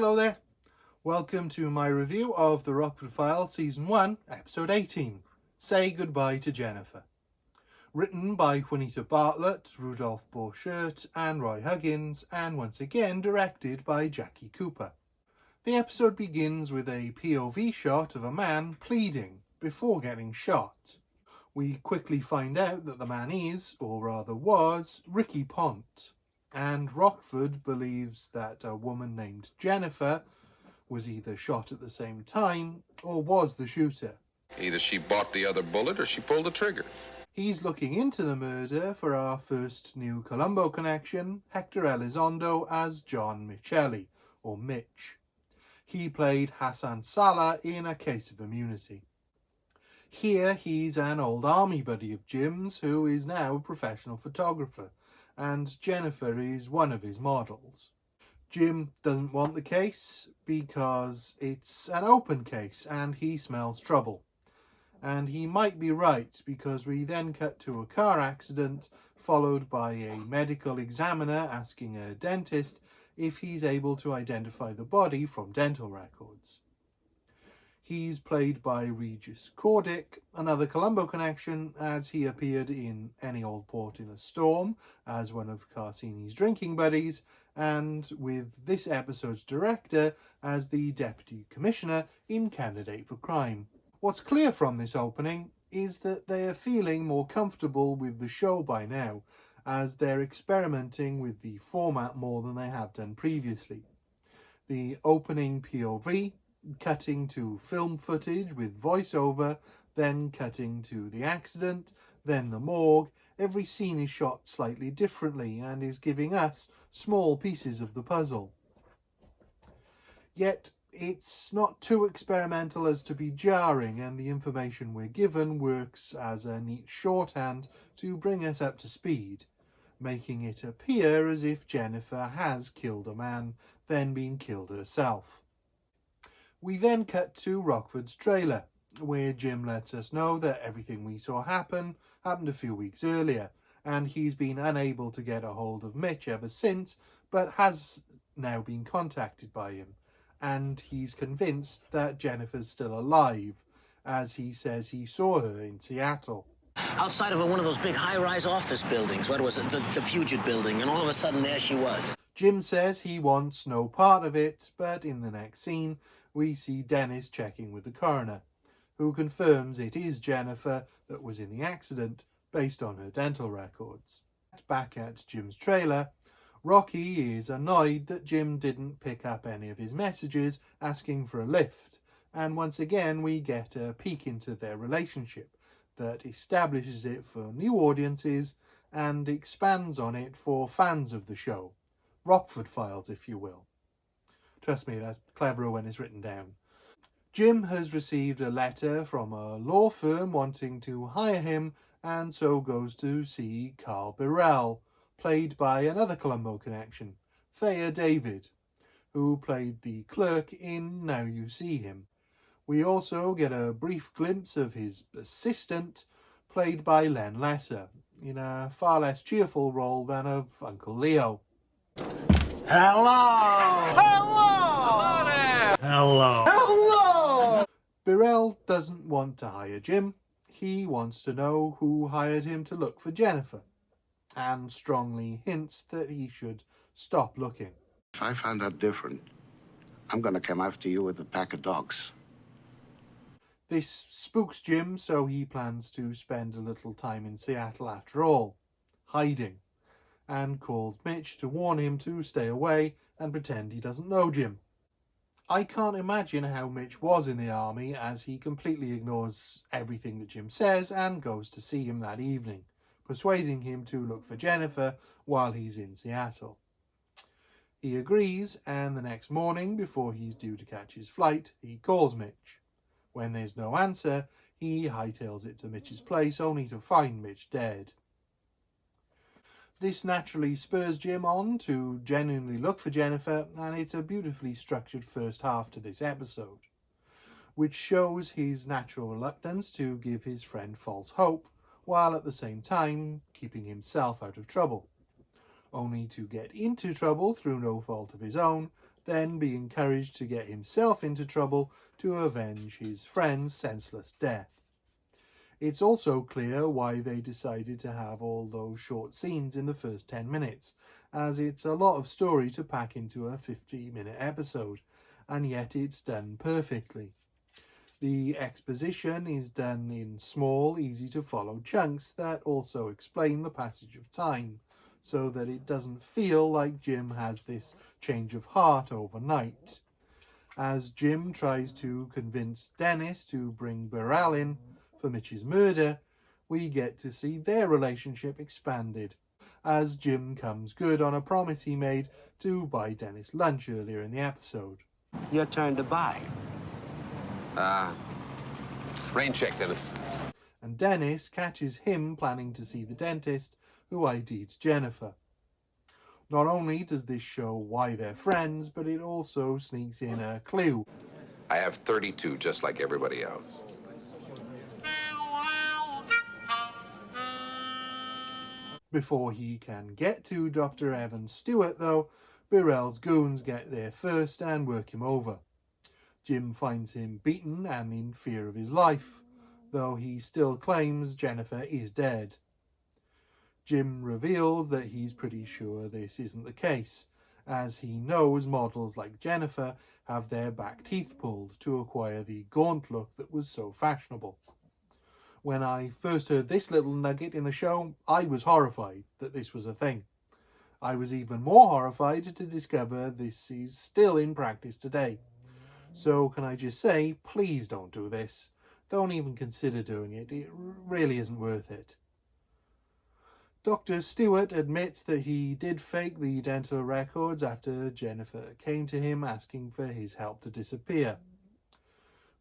Hello there. Welcome to my review of the Rockford Files Season 1, Episode 18, Say Goodbye to Jennifer. Written by Juanita Bartlett, Rudolph Borchert and Roy Huggins, and once again directed by Jackie Cooper. The episode begins with a POV shot of a man pleading before getting shot. We quickly find out that the man is, or rather was, Ricky Pont, and Rockford believes that a woman named Jennifer was either shot at the same time or was the shooter. Either she bought the other bullet or she pulled the trigger. He's looking into the murder for our first new Columbo connection, Hector Elizondo as John Michelli, or Mitch. He played Hassan Salah in A Case of Immunity. Here he's an old army buddy of Jim's who is now a professional photographer, and Jennifer is one of his models. Jim doesn't want the case because it's an open case and he smells trouble. And he might be right, because we then cut to a car accident followed by a medical examiner asking a dentist if he's able to identify the body from dental records. He's played by Regis Cordic, another Columbo connection, as he appeared in Any Old Port in a Storm as one of Carsini's drinking buddies, and with this episode's director as the Deputy Commissioner in Candidate for Crime. What's clear from this opening is that they are feeling more comfortable with the show by now, as they're experimenting with the format more than they have done previously. The opening POV, cutting to film footage with voiceover, then cutting to the accident, then the morgue. Every scene is shot slightly differently and is giving us small pieces of the puzzle. Yet it's not too experimental as to be jarring, and the information we're given works as a neat shorthand to bring us up to speed, making it appear as if Jennifer has killed a man, then been killed herself. We then cut to Rockford's trailer, where Jim lets us know that everything we saw happened a few weeks earlier, and he's been unable to get a hold of Mitch ever since, but has now been contacted by him. And he's convinced that Jennifer's still alive, as he says he saw her in Seattle. Outside of one of those big high-rise office buildings. What was it? The Puget building. And all of a sudden, there she was. Jim says he wants no part of it, but in the next scene, we see Dennis checking with the coroner, who confirms it is Jennifer that was in the accident based on her dental records. Back at Jim's trailer, Rocky is annoyed that Jim didn't pick up any of his messages asking for a lift, and once again we get a peek into their relationship that establishes it for new audiences and expands on it for fans of the show. Rockford Files, if you will. Trust me, that's cleverer when it's written down. Jim has received a letter from a law firm wanting to hire him, and so goes to see Carl Burrell, played by another Columbo connection, Thea David, who played the clerk in Now You See Him. We also get a brief glimpse of his assistant, played by Len Lesser, in a far less cheerful role than of Uncle Leo. Hello! Hello there! Hello! Hello! Burrell doesn't want to hire Jim. He wants to know who hired him to look for Jennifer, and strongly hints that he should stop looking. If I find out different, I'm gonna come after you with a pack of dogs. This spooks Jim, so he plans to spend a little time in Seattle after all, hiding, and calls Mitch to warn him to stay away and pretend he doesn't know Jim. I can't imagine how Mitch was in the army, as he completely ignores everything that Jim says and goes to see him that evening, persuading him to look for Jennifer while he's in Seattle. He agrees, and the next morning, before he's due to catch his flight, he calls Mitch. When there's no answer, he hightails it to Mitch's place, only to find Mitch dead. This naturally spurs Jim on to genuinely look for Jennifer, and it's a beautifully structured first half to this episode, which shows his natural reluctance to give his friend false hope, while at the same time keeping himself out of trouble, only to get into trouble through no fault of his own then be encouraged to get himself into trouble to avenge his friend's senseless death. It's also clear why they decided to have all those short scenes in the first 10 minutes, as it's a lot of story to pack into a 50-minute episode, and yet it's done perfectly. The exposition is done in small, easy-to-follow chunks that also explain the passage of time, so that it doesn't feel like Jim has this change of heart overnight. As Jim tries to convince Dennis to bring Burrell in for Mitch's murder, we get to see their relationship expanded, as Jim comes good on a promise he made to buy Dennis lunch earlier in the episode. Your turn to buy. Rain check, Dennis. And Dennis catches him planning to see the dentist who ID'd Jennifer. Not only does this show why they're friends, but it also sneaks in a clue. I have 32, just like everybody else. Before he can get to Dr. Evan Stewart, though, Burrell's goons get there first and work him over. Jim finds him beaten and in fear of his life, though he still claims Jennifer is dead. Jim reveals that he's pretty sure this isn't the case, as he knows models like Jennifer have their back teeth pulled to acquire the gaunt look that was so fashionable. When I first heard this little nugget in the show, I was horrified that this was a thing. I was even more horrified to discover this is still in practice today. So can I just say, please don't do this. Don't even consider doing it. It really isn't worth it. Dr. Stewart admits that he did fake the dental records after Jennifer came to him asking for his help to disappear.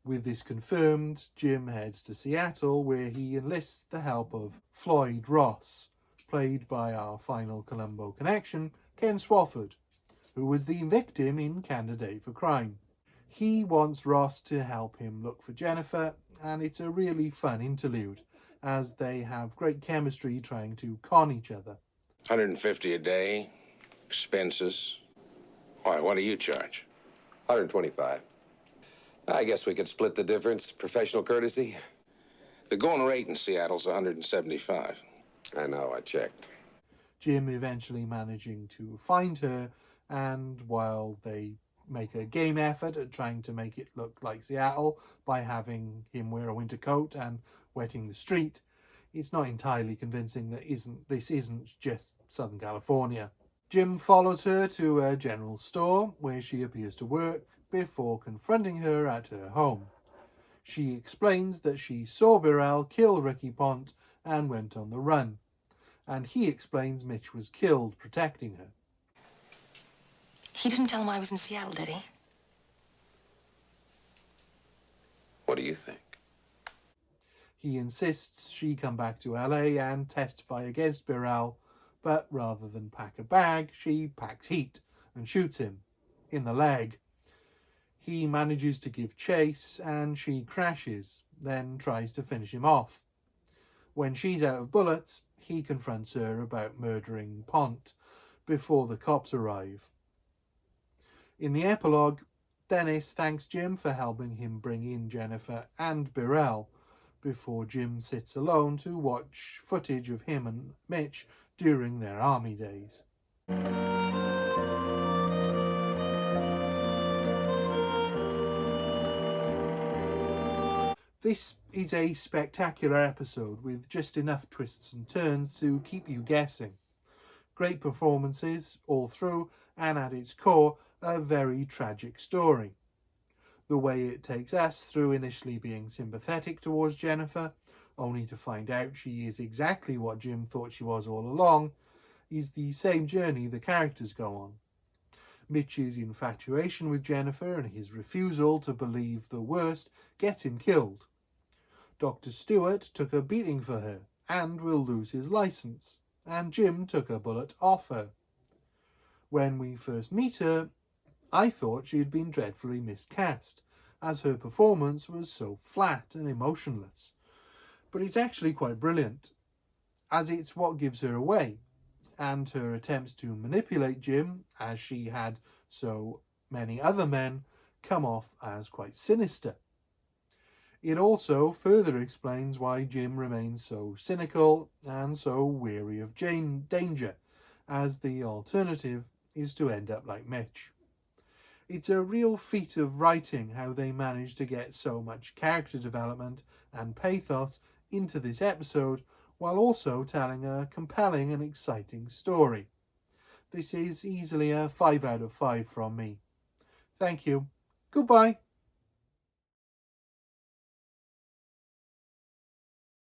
With this confirmed, Jim heads to Seattle, where he enlists the help of Floyd Ross, played by our final Columbo connection, Ken Swofford, who was the victim in Candidate for Crime. He wants Ross to help him look for Jennifer, and it's a really fun interlude, as they have great chemistry trying to con each other. 150 a day, expenses. Why, what do you charge? 125. I guess we could split the difference. Professional courtesy. The going rate in Seattle's 175. I know, I checked. Jim eventually managing to find her, and while they make a game effort at trying to make it look like Seattle by having him wear a winter coat and wetting the street, it's not entirely convincing that this isn't just Southern California. Jim follows her to a general store where she appears to work before confronting her at her home. She explains that she saw Burrell kill Ricky Pont and went on the run, and he explains Mitch was killed protecting her. He didn't tell him I was in Seattle, did he? What do you think? He insists she come back to LA and testify against Burrell, but rather than pack a bag, she packs heat and shoots him in the leg. He manages to give chase and she crashes, then tries to finish him off. When she's out of bullets, he confronts her about murdering Pont before the cops arrive. In the epilogue, Dennis thanks Jim for helping him bring in Jennifer and Burrell, before Jim sits alone to watch footage of him and Mitch during their army days. This is a spectacular episode with just enough twists and turns to keep you guessing. Great performances all through, and at its core, a very tragic story. The way it takes us through initially being sympathetic towards Jennifer, only to find out she is exactly what Jim thought she was all along, is the same journey the characters go on. Mitch's infatuation with Jennifer and his refusal to believe the worst gets him killed. Dr. Stewart took a beating for her and will lose his license, and Jim took a bullet off her. When we first meet her, I thought she had been dreadfully miscast, as her performance was so flat and emotionless. But it's actually quite brilliant, as it's what gives her away, and her attempts to manipulate Jim, as she had so many other men come off as quite sinister. It also further explains why Jim remains so cynical and so weary of danger, as the alternative is to end up like Mitch. It's a real feat of writing how they managed to get so much character development and pathos into this episode while also telling a compelling and exciting story. This is easily a 5 out of 5 from me. Thank you. Goodbye.